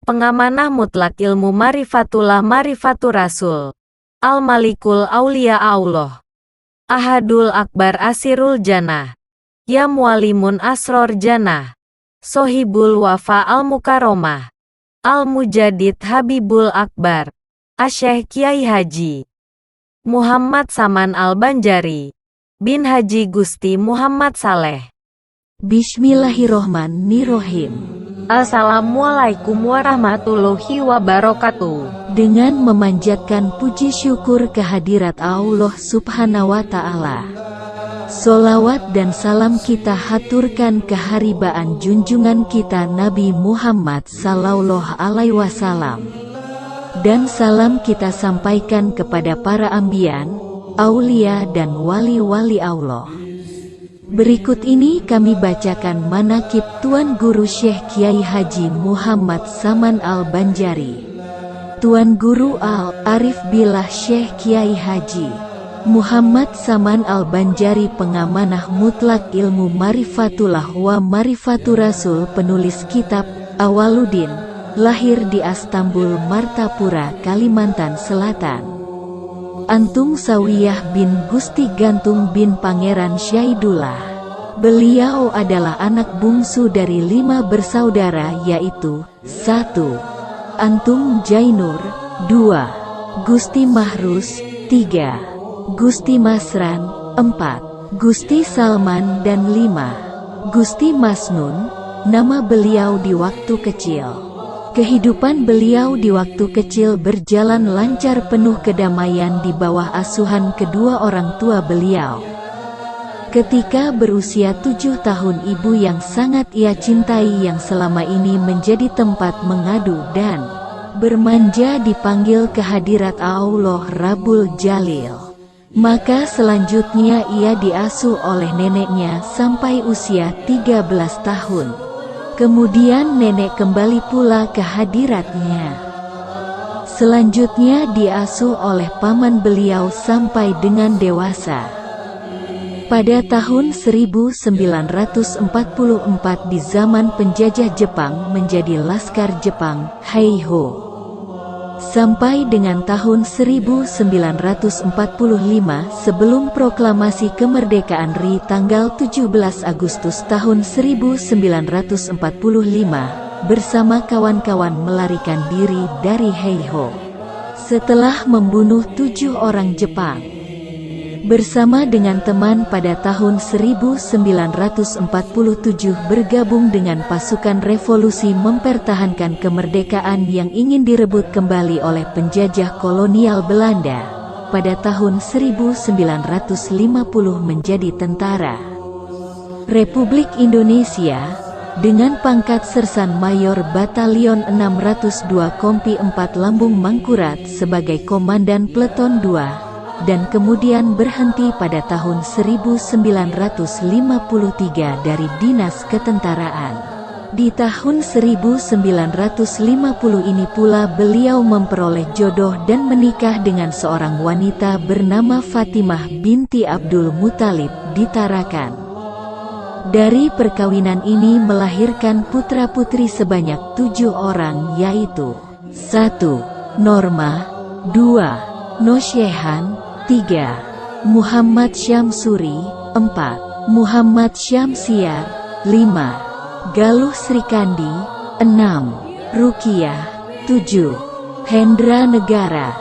Pengamanah mutlak ilmu marifatullah marifatur rasul. Al-Malikul Aulia Allah. Ahadul Akbar Asirul Jannah. Ya Mualimun Asror Jannah. Sohibul Wafa Al-Mukaromah. Al-Mujadid Habibul Akbar. Asyekh Kiai Haji Muhammad Saman Al-Banjari bin Haji Gusti Muhammad Saleh. Bismillahirrohmanirrohim. Assalamualaikum warahmatullahi wabarakatuh. Dengan memanjatkan puji syukur kehadirat Allah Subhanahu wa Ta'ala, solawat dan salam kita haturkan keharibaan junjungan kita Nabi Muhammad Sallallahu Alaihi Wasallam, dan salam kita sampaikan kepada para ambiyan, aulia dan wali-wali Allah. Berikut ini kami bacakan manaqib Tuan Guru Syekh Kiai Haji Muhammad Saman Al-Banjari. Tuan Guru Al-Arif Billah Syekh Kiai Haji Muhammad Saman Al-Banjari, pengamanah mutlak ilmu marifatullah wa marifatur rasul, penulis kitab Awaluddin, lahir di Astambul, Martapura, Kalimantan Selatan. Antung Sawiyah bin Gusti Gantung bin Pangeran Syahidullah. Beliau adalah anak bungsu dari 5 bersaudara, yaitu 1. Antung Jainur, 2. Gusti Mahrus, 3. Gusti Masran, 4. Gusti Salman, dan 5. Gusti Masnun, nama beliau di waktu kecil. Kehidupan beliau di waktu kecil berjalan lancar, penuh kedamaian di bawah asuhan kedua orang tua beliau. Ketika berusia 7 tahun, ibu yang sangat ia cintai, yang selama ini menjadi tempat mengadu dan bermanja, dipanggil ke hadirat Allah Rabbul Jalil. Maka selanjutnya ia diasuh oleh neneknya sampai usia 13 tahun. Kemudian nenek kembali pula ke hadiratnya. Selanjutnya diasuh oleh paman beliau sampai dengan dewasa. Pada tahun 1944 di zaman penjajah Jepang menjadi laskar Jepang, Heiho. Sampai dengan tahun 1945 sebelum proklamasi kemerdekaan RI tanggal 17 Agustus tahun 1945, bersama kawan-kawan melarikan diri dari Heiho setelah membunuh 7 orang Jepang. Bersama dengan teman pada tahun 1947 bergabung dengan pasukan revolusi mempertahankan kemerdekaan yang ingin direbut kembali oleh penjajah kolonial Belanda. Pada tahun 1950 menjadi tentara Republik Indonesia dengan pangkat Sersan Mayor Batalion 602 Kompi 4 Lambung Mangkurat sebagai Komandan Peleton 2. Dan kemudian berhenti pada tahun 1953 dari dinas ketentaraan. Di tahun 1950 ini pula beliau memperoleh jodoh dan menikah dengan seorang wanita bernama Fatimah binti Abdul Muthalib di Tarakan. Dari perkawinan ini melahirkan putra-putri sebanyak 7 orang, yaitu 1. Norma, 2. Nosyehan, 3. Muhammad Syamsuri, 4. Muhammad Syamsiar, 5. Galuh Srikandi, 6. Rukiah, 7. Hendra Negara.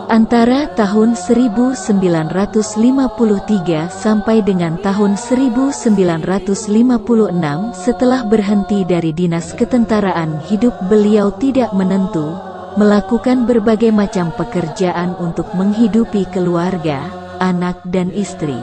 Antara tahun 1953 sampai dengan tahun 1956, setelah berhenti dari dinas ketentaraan, hidup beliau tidak menentu, melakukan berbagai macam pekerjaan untuk menghidupi keluarga, anak dan istri.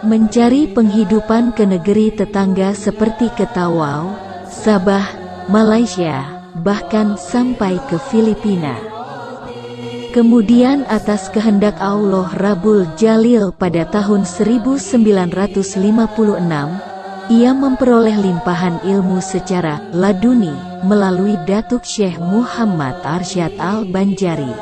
Mencari penghidupan ke negeri tetangga seperti ke Tawau, Sabah, Malaysia, bahkan sampai ke Filipina. Kemudian atas kehendak Allah Rabbul Jalil pada tahun 1956, ia memperoleh limpahan ilmu secara laduni melalui Datuk Syekh Muhammad Arsyad Al-Banjari.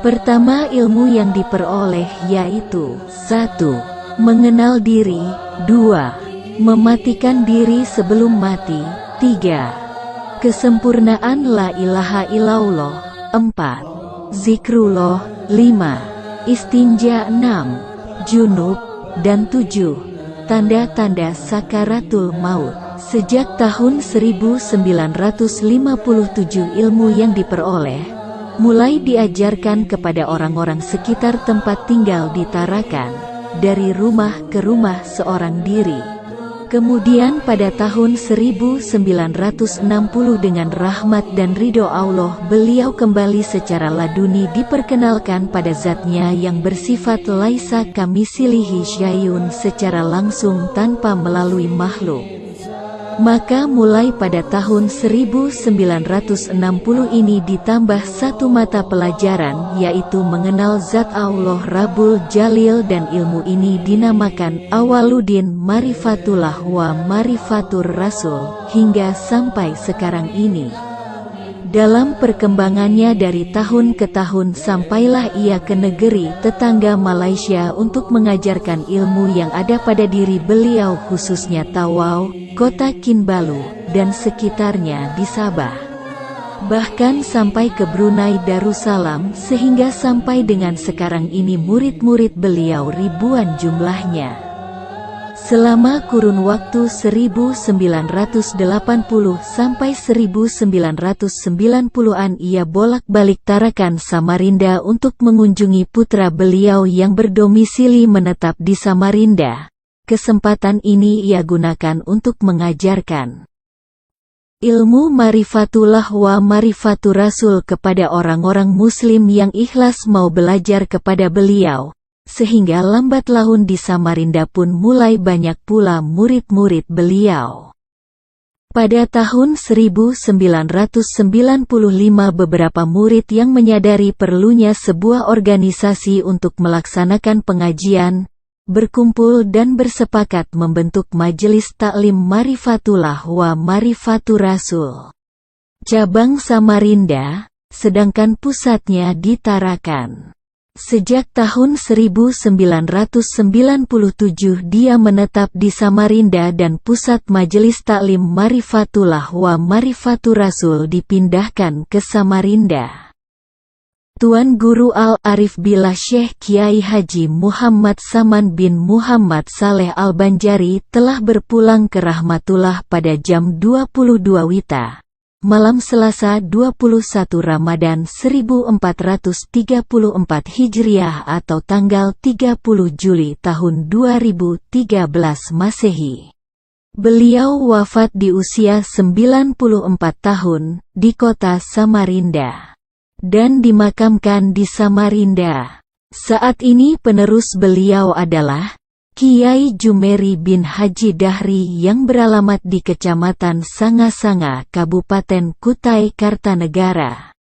Pertama ilmu yang diperoleh yaitu 1. Mengenal diri, 2. Mematikan diri sebelum mati, 3. Kesempurnaan la ilaha illallah 4. Zikrullah 5. Istinja 6. Junub dan 7. Tanda-tanda sakaratul maut. Sejak tahun 1957 ilmu yang diperoleh mulai diajarkan kepada orang-orang sekitar tempat tinggal di Tarakan, dari rumah ke rumah seorang diri. Kemudian pada tahun 1960 dengan rahmat dan ridho Allah beliau kembali secara laduni diperkenalkan pada zatnya yang bersifat laisa kamisilihi syai'un secara langsung tanpa melalui makhluk. Maka mulai pada tahun 1960 ini ditambah satu mata pelajaran, yaitu mengenal zat Allah Rabbul Jalil, dan ilmu ini dinamakan Awaluddin Marifatullah wa Marifatur Rasul hingga sampai sekarang ini. Dalam perkembangannya dari tahun ke tahun sampailah ia ke negeri tetangga Malaysia untuk mengajarkan ilmu yang ada pada diri beliau, khususnya Tawau, kota Kinabalu, dan sekitarnya di Sabah. Bahkan sampai ke Brunei Darussalam, sehingga sampai dengan sekarang ini murid-murid beliau ribuan jumlahnya. Selama kurun waktu 1980 sampai 1990-an ia bolak-balik Tarakan Samarinda untuk mengunjungi putra beliau yang berdomisili menetap di Samarinda. Kesempatan ini ia gunakan untuk mengajarkan ilmu Marifatullah wa Marifatur Rasul kepada orang-orang muslim yang ikhlas mau belajar kepada beliau. Sehingga lambat laun di Samarinda pun mulai banyak pula murid-murid beliau. Pada tahun 1995 beberapa murid yang menyadari perlunya sebuah organisasi untuk melaksanakan pengajian, berkumpul dan bersepakat membentuk Majelis Taklim Marifatullah wa Marifatur Rasul cabang Samarinda, sedangkan pusatnya di Tarakan. Sejak tahun 1997 dia menetap di Samarinda dan pusat Majelis Taklim Marifatullah wa Marifatur Rasul dipindahkan ke Samarinda. Tuan Guru Al-Arif Billah Syekh Kiai Haji Muhammad Saman bin Muhammad Saleh Al-Banjari telah berpulang ke Rahmatullah pada jam 22 WITA. Malam Selasa 21 Ramadan 1434 Hijriah atau tanggal 30 Juli tahun 2013 Masehi. Beliau wafat di usia 94 tahun, di kota Samarinda. Dan dimakamkan di Samarinda. Saat ini penerus beliau adalah Kiai Jumeri bin Haji Dahri yang beralamat di Kecamatan Sanga-Sanga, Kabupaten Kutai Kartanegara.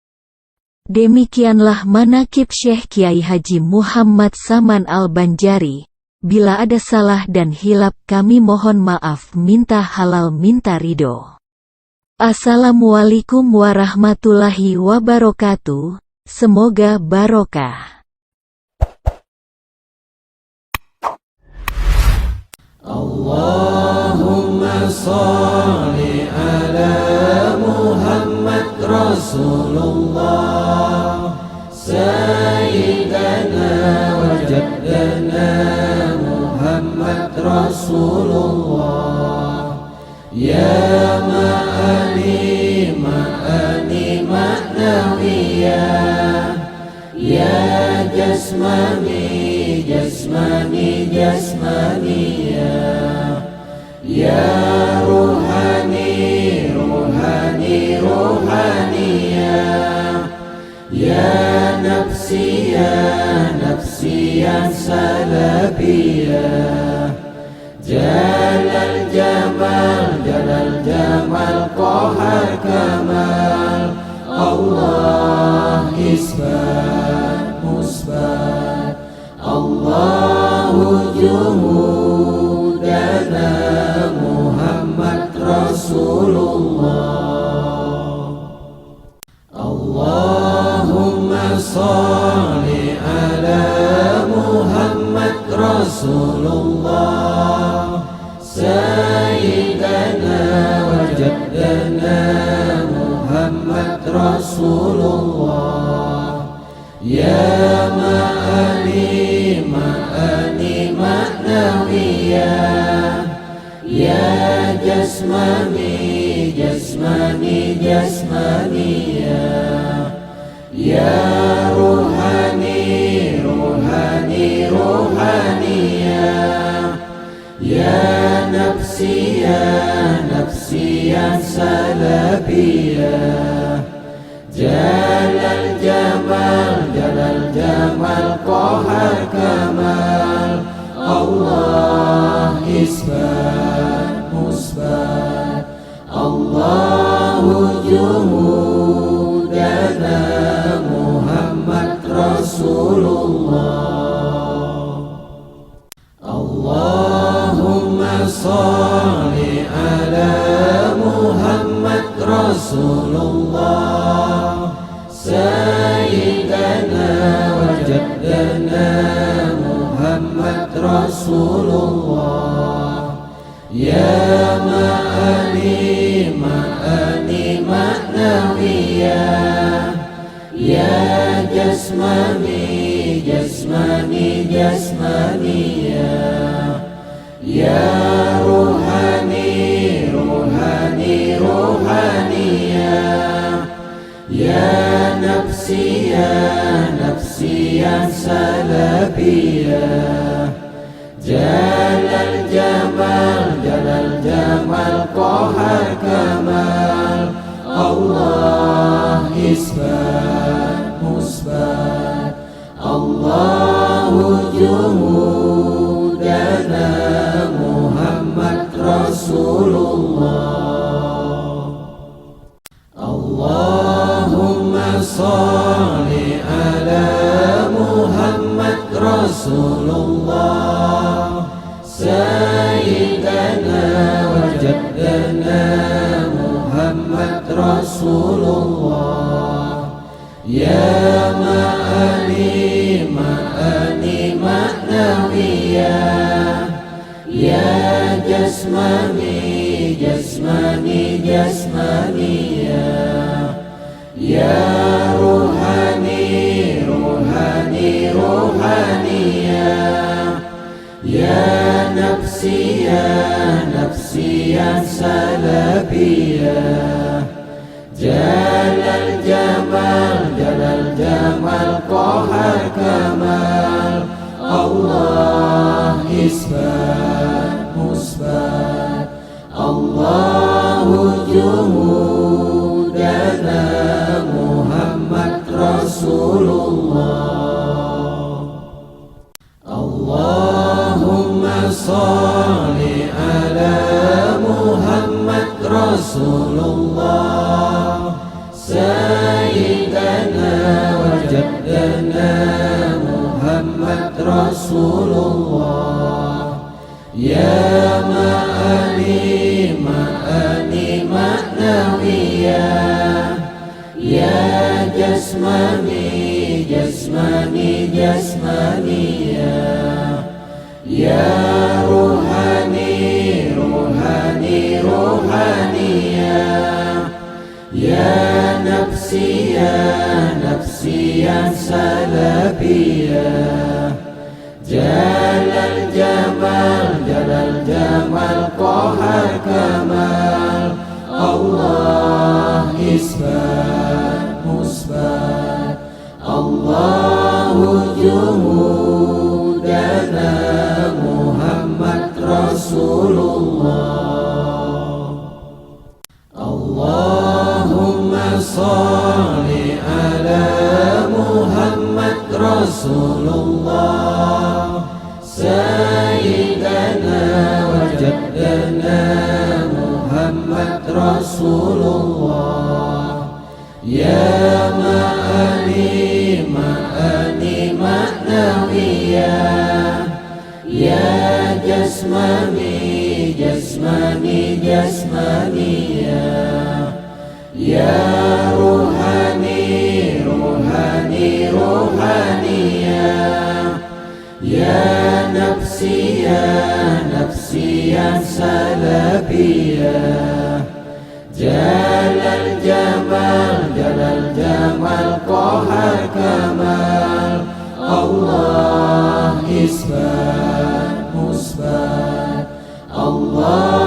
Demikianlah manaqib Syekh Kiai Haji Muhammad Saman Al-Banjari. Bila ada salah dan hilap kami mohon maaf, minta halal minta ridho. Assalamualaikum warahmatullahi wabarakatuh. Semoga barokah. Allahumma salli ala Muhammad Rasulullah Sayyidana wa jaddana Muhammad Rasulullah Ya ma'ani ma'nawiyah Ya jasmani jasmaniyah Ya ruhani ruhaniyah Ya nafsiyah salabiyah Jalal jamal qahar kamal Allah isbat musbat Allahu juhudana Muhammad Rasulullah Allahumma salli ala Muhammad Rasulullah Sayyidana wa jaddana Ya ma'ani ma'nawiyah, ya jasmani jasmaniyah, ya ruhani ruhaniyah, ya nafsiyah salabiyah, jalal jamal qahar kamal, Allah isbat musbat, Allahu juhudana Muhammad Rasulullah. Allahumma sholli ala Muhammad Rasulullah, Sayyidana wa jaddana Muhammad Rasulullah. Ya ma'ani ma'nawiyah, ya jasmani jasmaniyah, ya ruhani ruhaniyah, ya nafsiyah salabiyah, jalal jamal qahar kamal, Allah isbat musbat, Allahu juhudana Muhammad Rasulullah. Allahumma sholli ala Muhammad Rasulullah, Sayyidana wa jaddana Muhammad Rasulullah. Ya ma'ani ma'nawiyah, ya jasmani jasmaniyah, ya ruhani ruhaniyah, ya nafsiyah salabiyah, jalal jamal qahar kamal, Allah isbat musbat, Allahu juhudana Muhammad Rasulullah. Allahumma sholli ala Muhammad Rasulullah, Sayyidana wa jaddana Muhammad Rasulullah. Ya ma'ani ma'nawiyah, ya jasmani jasmaniyah, ya ruhani ruhaniyah, ya nafsiyah salabiyah, jalal jamal qahar kamal, Allah isbat musbat, Allahu juhudana Muhammad Rasulullah. Allahumma sholli ala Muhammad Rasulullah, Sayyidana wa jaddana Muhammad Rasulullah. Ya ma'ani ma'nawiyah, ya jasmani jasmaniyah, ya ruhani ruhaniyah, ya nafsiyah salabiyah, jalal jamal qahar kamal, Allah isbat musbat, Allah